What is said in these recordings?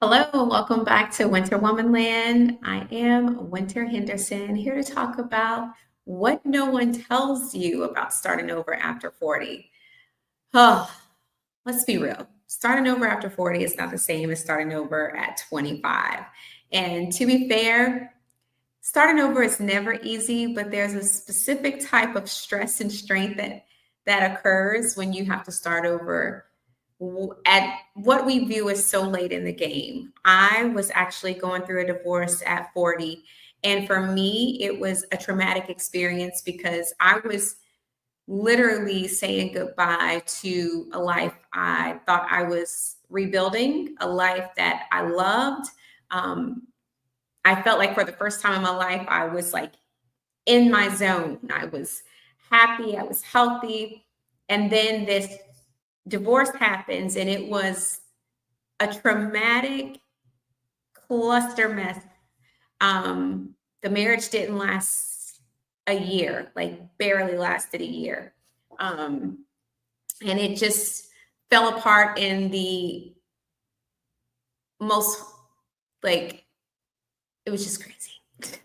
Hello, welcome back to Winter Womanland. I am Winter Henderson, here to talk about what no one tells you about starting over after 40. Oh, let's be real. Starting over after 40 is not the same as starting over at 25. And to be fair, starting over is never easy, but there's a specific type of stress and strain that occurs when you have to start over at what we view as so late in the game. I was actually going through a divorce at 40. And for me, it was a traumatic experience because I was literally saying goodbye to a life I thought I was rebuilding, a life that I loved. Um, I felt like for the first time in my life, I was like in my zone. I was happy, I was healthy. And then this divorce happens, and it was a traumatic cluster mess. The marriage didn't last a year, like barely lasted a year. Um, and it just fell apart in the most, like, it was just crazy.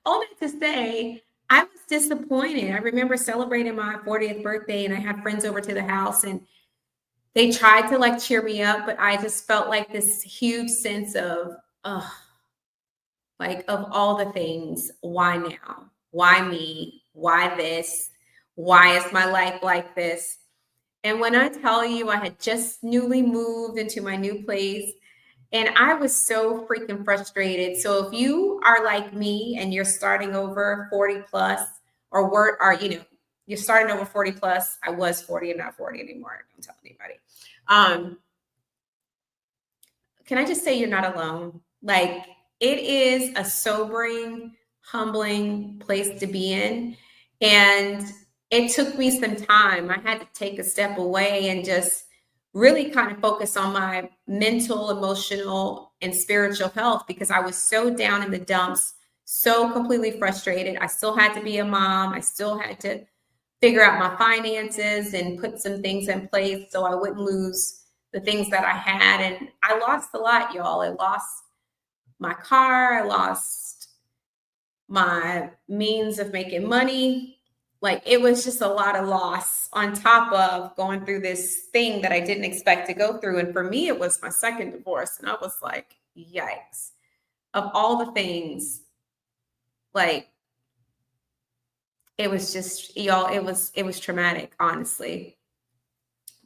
All that to say, I was disappointed. I remember celebrating my 40th birthday, and I had friends over to the house, and they tried to like cheer me up, but I just felt like this huge sense of, like, of all the things, why now? Why me? Why this? Why is my life like this? And when I tell you, I had just newly moved into my new place, and I was so freaking frustrated. So if you are like me and you're starting over 40 plus, you're starting over 40 plus. I was 40 and not 40 anymore. Don't tell anybody. Um, can I just say you're not alone? Like, it is a sobering, humbling place to be in. And it took me some time. I had to take a step away and just really kind of focus on my mental, emotional, and spiritual health because I was so down in the dumps, so completely frustrated. I still had to be a mom. I still had to figure out my finances and put some things in place so I wouldn't lose the things that I had. And I lost a lot, y'all. I lost my car. I lost my means of making money. Like, it was just a lot of loss on top of going through this thing that I didn't expect to go through. And for me, it was my second divorce. And I was like, yikes. Of all the things, like, it was just, y'all, it was traumatic, honestly.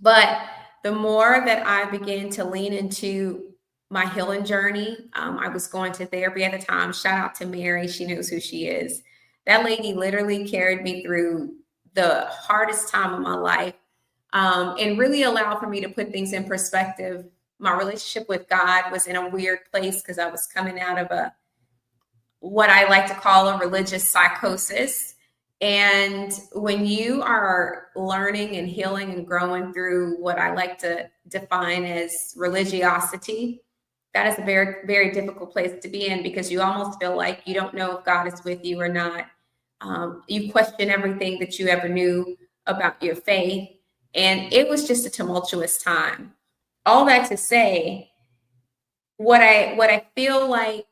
But the more that I began to lean into my healing journey, I was going to therapy at the time. Shout out to Mary. She knows who she is. That lady literally carried me through the hardest time of my life, and really allowed for me to put things in perspective. My relationship with God was in a weird place because I was coming out of what I like to call a religious psychosis. And when you are learning and healing and growing through what I like to define as religiosity, that is a very, very difficult place to be in because you almost feel like you don't know if God is with you or not. You question everything that you ever knew about your faith. And it was just a tumultuous time. All that to say, what I feel like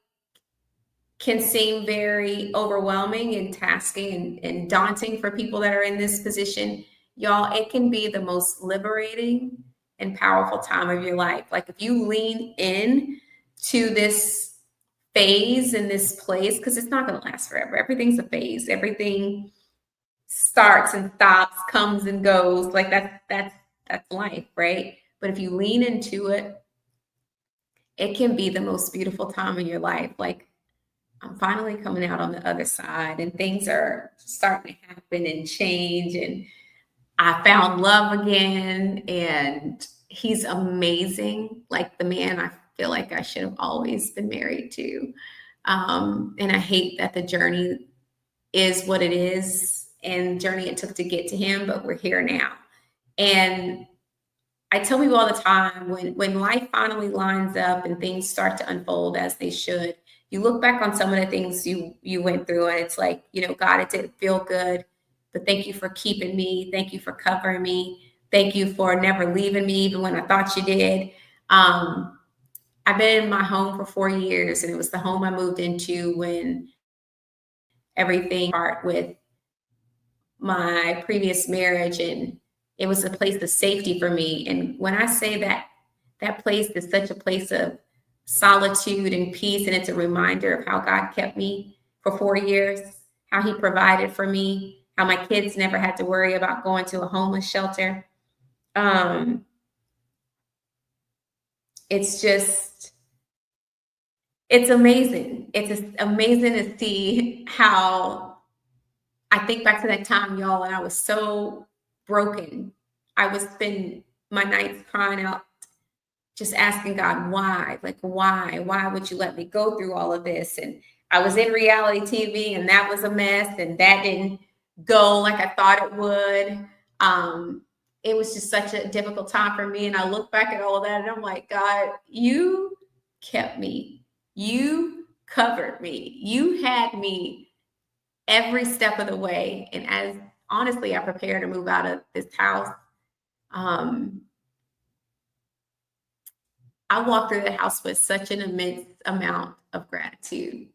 can seem very overwhelming and tasking and daunting for people that are in this position, y'all, it can be the most liberating and powerful time of your life. Like, if you lean in to this phase in this place, because it's not going to last forever. Everything's a phase. Everything starts and stops, comes and goes. Like, that's life, right? But if you lean into it, it can be the most beautiful time of your life. Like, I'm finally coming out on the other side and things are starting to happen and change. And I found love again. And he's amazing. Like, the man I feel like I should have always been married to. And I hate that the journey is what it is and the journey it took to get to him, but we're here now. And I tell people all the time, when life finally lines up and things start to unfold as they should, you look back on some of the things you went through, and it's like, God, it didn't feel good, but thank you for keeping me. Thank you for covering me. Thank you for never leaving me, even when I thought you did. I've been in my home for 4 years, and it was the home I moved into when everything apart with my previous marriage, and it was a place of safety for me. And when I say that, that place is such a place of solitude and peace, and it's a reminder of how God kept me for 4 years, how he provided for me, how my kids never had to worry about going to a homeless shelter. It's just, it's amazing. It's just amazing to see how I think back to that time, y'all, and I was so broken. I would spend my nights crying out, just asking God, why? Like, why? Why would you let me go through all of this? And I was in reality TV, and that was a mess, and that didn't go like I thought it would. It was just such a difficult time for me. And I look back at all of that, and I'm like, God, you kept me. You covered me. You had me every step of the way. And as honestly, I prepare to move out of this house, I walked through the house with such an immense amount of gratitude,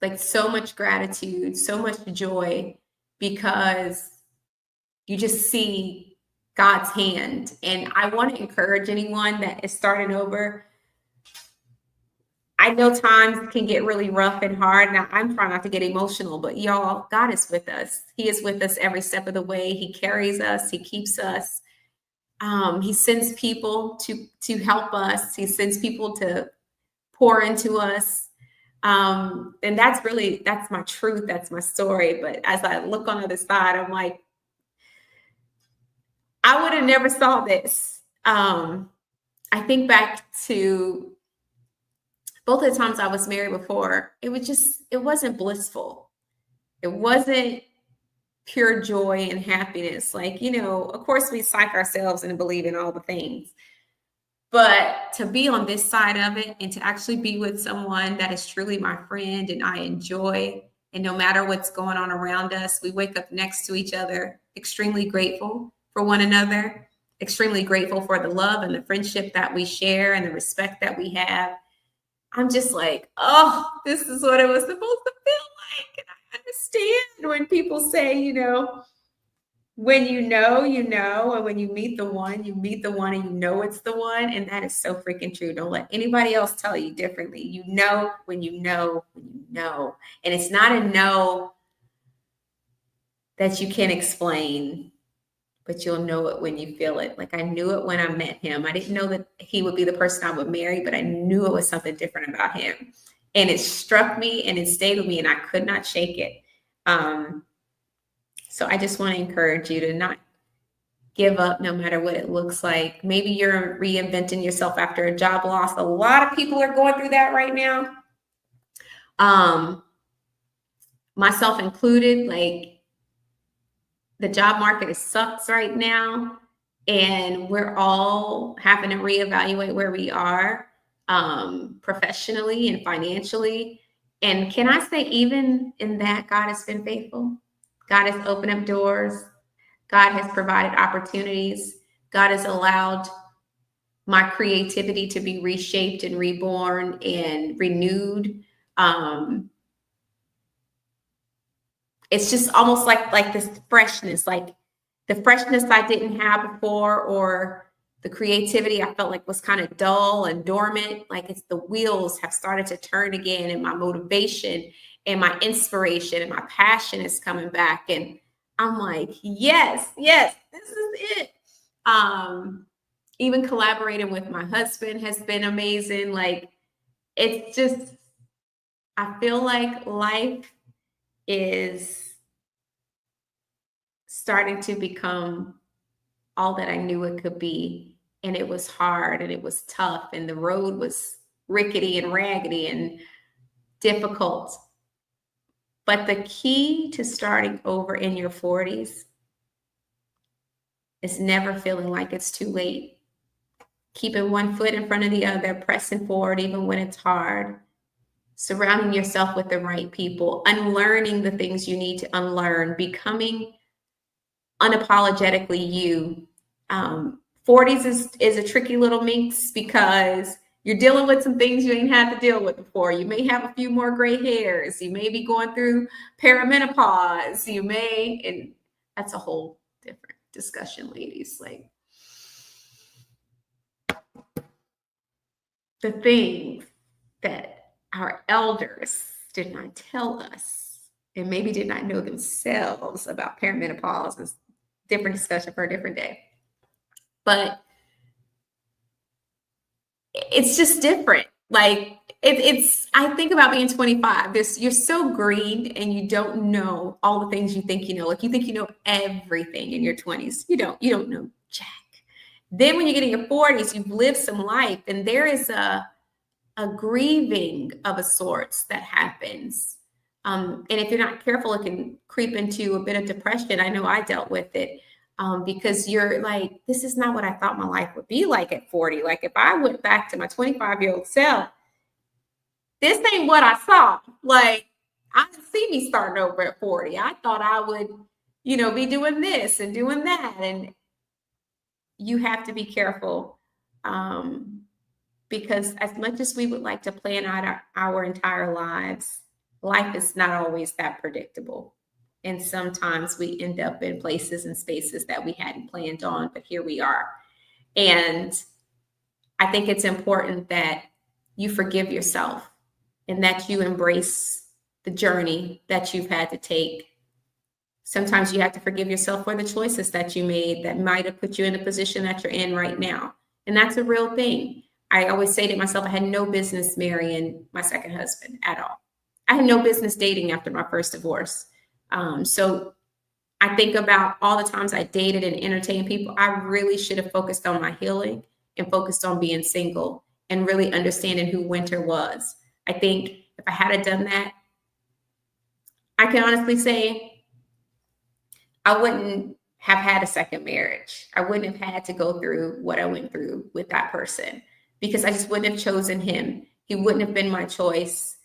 like so much gratitude, so much joy, because you just see God's hand. And I want to encourage anyone that is starting over. I know times can get really rough and hard. Now, I'm trying not to get emotional, but y'all, God is with us. He is with us every step of the way. He carries us. He keeps us. He sends people to help us. He sends people to pour into us. And that's my truth. That's my story. But as I look on the other side, I'm like, I would have never saw this. I think back to both of the times I was married before. It wasn't blissful. It wasn't pure joy and happiness. Like, of course we psych ourselves and believe in all the things, but to be on this side of it and to actually be with someone that is truly my friend and I enjoy, and no matter what's going on around us, we wake up next to each other, extremely grateful for one another, extremely grateful for the love and the friendship that we share and the respect that we have. I'm just like, oh, this is what it was supposed to feel like. And I understand when people say, when you know, and when you meet the one and you know it's the one. And that is so freaking true. Don't let anybody else tell you differently. You know when you know when you know. And it's not a no that you can explain, but you'll know it when you feel it. Like I knew it when I met him. I didn't know that he would be the person I would marry, but I knew it was something different about him. And it struck me and it stayed with me and I could not shake it. So I just want to encourage you to not give up no matter what it looks like. Maybe you're reinventing yourself after a job loss. A lot of people are going through that right now. Myself included, like, the job market sucks right now, and we're all having to reevaluate where we are professionally and financially. And can I say, even in that, God has been faithful. God has opened up doors. God has provided opportunities. God has allowed my creativity to be reshaped and reborn and renewed. It's just almost like this freshness, like the freshness I didn't have before, or the creativity I felt like was kind of dull and dormant. Like it's the wheels have started to turn again, and my motivation and my inspiration and my passion is coming back. And I'm like, yes, this is it. Even collaborating with my husband has been amazing. Like, it's just, I feel like life is starting to become all that I knew it could be. And it was hard and it was tough and the road was rickety and raggedy and difficult. But the key to starting over in your 40s is never feeling like it's too late. Keeping one foot in front of the other, pressing forward even when it's hard. Surrounding yourself with the right people, unlearning the things you need to unlearn, becoming unapologetically you. 40s is a tricky little mix because You're dealing with some things you ain't had to deal with before. You may have a few more gray hairs. You may be going through parameopause. And that's a whole different discussion, ladies. Like the things that our elders did not tell us and maybe did not know themselves about perimenopause is different discussion for a different day. But it's just different. Like I think about being 25. You're so green and you don't know all the things you think you know. Like you think you know everything in your 20s. You don't know jack. Then when you get in your 40s, you've lived some life, and there is a grieving of a sorts that happens. And if you're not careful, it can creep into a bit of depression. I know I dealt with it. Because you're like, this is not what I thought my life would be like at 40. Like if I went back to my 25-year-old self, this ain't what I saw. Like I didn't see me starting over at 40. I thought I would, be doing this and doing that. And you have to be careful because as much as we would like to plan out our entire lives, life is not always that predictable. And sometimes we end up in places and spaces that we hadn't planned on, but here we are. And I think it's important that you forgive yourself and that you embrace the journey that you've had to take. Sometimes you have to forgive yourself for the choices that you made that might have put you in the position that you're in right now. And that's a real thing. I always say to myself, I had no business marrying my second husband at all. I had no business dating after my first divorce. So I think about all the times I dated and entertained people. I really should have focused on my healing and focused on being single and really understanding who Winter was. I think if I had done that, I can honestly say I wouldn't have had a second marriage. I wouldn't have had to go through what I went through with that person because I just wouldn't have chosen him. He wouldn't have been my choice.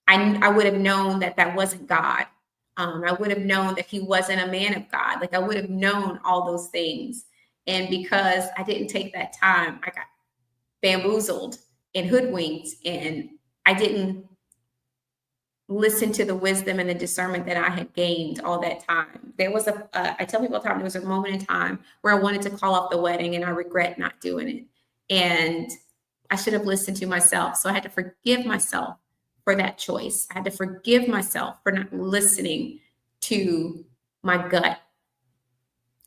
I would have known that that wasn't God. I would have known that he wasn't a man of God. Like I would have known all those things. And because I didn't take that time, I got bamboozled and hoodwinked, and I didn't listen to the wisdom and the discernment that I had gained all that time. There was I tell people all the time, there was a moment in time where I wanted to call off the wedding and I regret not doing it. And I should have listened to myself. So I had to forgive myself for that choice. I had to forgive myself for not listening to my gut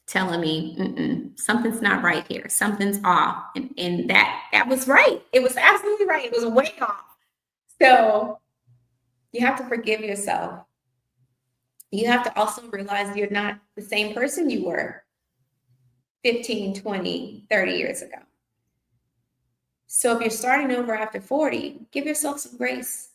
telling me something's not right here. Something's off. And that was right. It was absolutely right. It was way off. So you have to forgive yourself. You have to also realize you're not the same person you were 15, 20, 30 years ago. So if you're starting over after 40, give yourself some grace.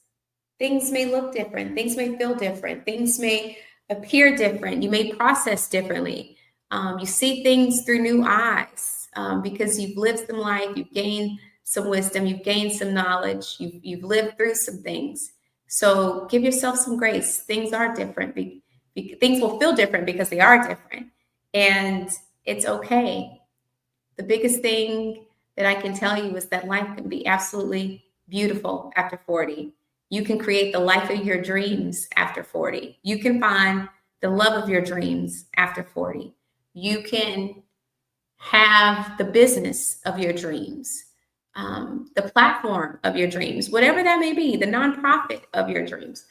Things may look different. Things may feel different. Things may appear different. You may process differently. You see things through new eyes because you've lived some life. You've gained some wisdom. You've gained some knowledge. You've lived through some things. So give yourself some grace. Things are different. Things will feel different because they are different. And it's okay. The biggest thing that I can tell you is that life can be absolutely beautiful after 40. You can create the life of your dreams after 40. You can find the love of your dreams after 40. You can have the business of your dreams, the platform of your dreams, whatever that may be, the nonprofit of your dreams.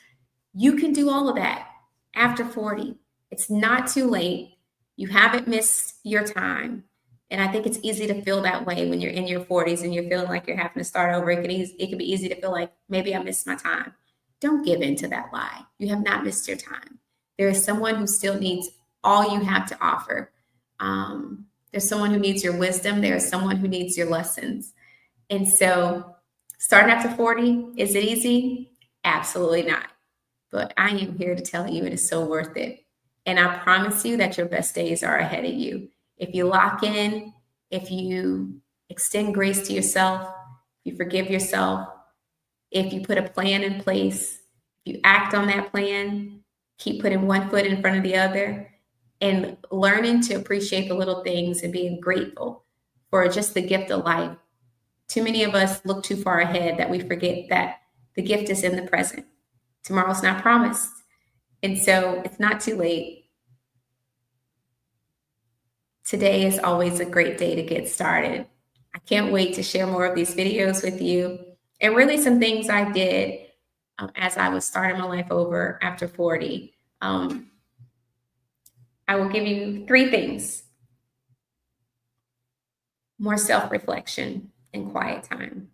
You can do all of that after 40. It's not too late. You haven't missed your time. And I think it's easy to feel that way when you're in your 40s and you're feeling like you're having to start over. It can be easy to feel like maybe I missed my time. Don't give in to that lie. You have not missed your time. There is someone who still needs all you have to offer. There's someone who needs your wisdom. There's someone who needs your lessons. And so starting after 40, is it easy? Absolutely not. But I am here to tell you it is so worth it. And I promise you that your best days are ahead of you. If you lock in, if you extend grace to yourself, if you forgive yourself, if you put a plan in place, if you act on that plan, keep putting one foot in front of the other, and learning to appreciate the little things and being grateful for just the gift of life. Too many of us look too far ahead that we forget that the gift is in the present. Tomorrow's not promised. And so it's not too late. Today is always a great day to get started. I can't wait to share more of these videos with you, and really some things I did as I was starting my life over after 40. I will give you 3 things: more self-reflection and quiet time,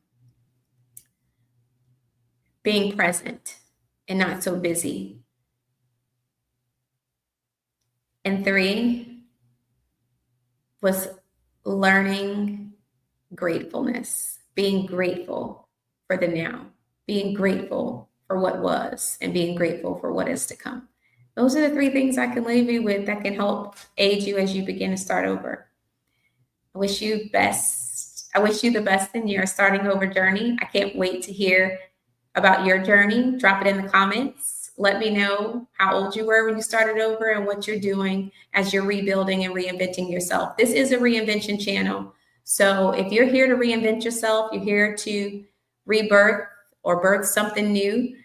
being present and not so busy, and 3 was learning gratefulness, being grateful for the now, being grateful for what was, and being grateful for what is to come. Those are the 3 things I can leave you with that can help aid you as you begin to start over. I wish you the best in your starting over journey. I can't wait to hear about your journey. Drop it in the comments. Let me know how old you were when you started over and what you're doing as you're rebuilding and reinventing yourself. This is a reinvention channel. So if you're here to reinvent yourself, you're here to rebirth or birth something new,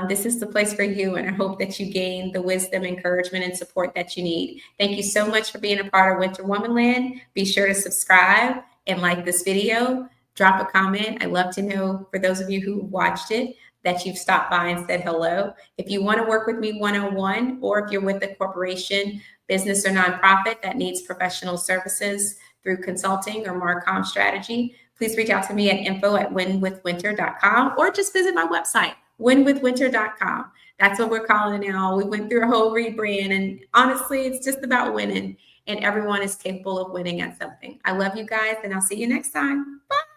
this is the place for you. And I hope that you gain the wisdom, encouragement, and support that you need. Thank you so much for being a part of Winter Womanland. Be sure to subscribe and like this video. Drop a comment. I'd love to know, for those of you who watched it, that you've stopped by and said hello. If you want to work with me one-on-one, or if you're with a corporation, business, or nonprofit that needs professional services through consulting or Marcom strategy, please reach out to me at info@winwithwinter.com, or just visit my website, winwithwinter.com. That's what we're calling it now. We went through a whole rebrand, and honestly, it's just about winning, and everyone is capable of winning at something. I love you guys, and I'll see you next time. Bye.